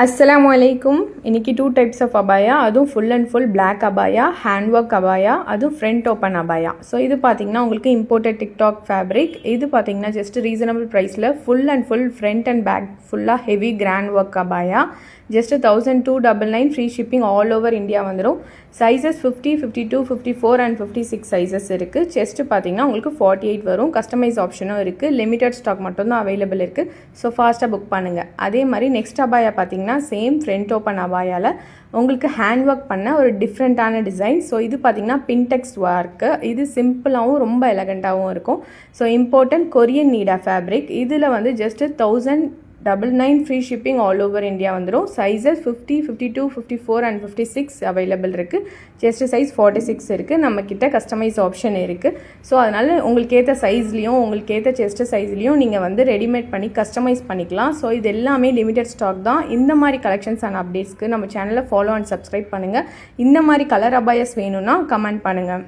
Assalamualaikum. இன்னைக்கு 2 types of abaya. அதுவும் full and full black abaya, handwork abaya, அதுவும் front open abaya. So இது பாத்தீங்கன்னா உங்களுக்கு imported TikTok fabric. இது பாத்தீங்கன்னா just reasonable priceல full and full front and back full heavy grand work abaya. Just 1299 free shipping all over India வந்துரும். Sizes 50, 52, 54 and 56 sizes இருக்கு. Chest பாத்தீங்கன்னா உங்களுக்கு 48 வரும். Customize ஆப்ஷனும் இருக்கு. Limited stock மட்டும் தான் available இருக்கு. So fast book பண்ணுங்க. அதே மாதிரி next abaya பாத்தீங்கன்னா same front open abayaல உங்களுக்கு ஹேண்ட் ஒர்க் பண்ண ஒரு டிஃப்ரெண்ட்டான டிசைன். ஸோ இது பார்த்தீங்கன்னா பின்டெக்ஸ் ஒர்க்கு. இது சிம்பிளாகவும் ரொம்ப எலகண்ட்டாகவும் இருக்கும். So important Korean nida fabric. இதில் வந்து just 1099 free shipping all over India வந்துடும். சைஸஸ் 50, 52, 54 அண்ட் 56 அவைலபிள் இருக்குது. செஸ்ட் சைஸ் 46 இருக்குது. நம்மக்கிட்ட கஸ்டமைஸ் ஆப்ஷன் இருக்குது. ஸோ அதனால் உங்களுக்கு ஏற்ற சைஸ்லேயும் உங்களுக்கு ஏற்ற செஸ்ட் சைஸ்லேயும் நீங்கள் வந்து ரெடிமேட் பண்ணி கஸ்டமைஸ் பண்ணிக்கலாம். ஸோ இது எல்லாமே லிமிடெட் ஸ்டாக் தான். இந்த மாதிரி கலெக்ஷன்ஸ் அண்ட் அப்டேட்ஸ்க்கு நம்ம சேனலை ஃபாலோ அண்ட் சப்ஸ்கிரைப் பண்ணுங்கள். இந்த மாதிரி கலர் அபாயஸ் வேணும்னா கமெண்ட் பண்ணுங்கள்.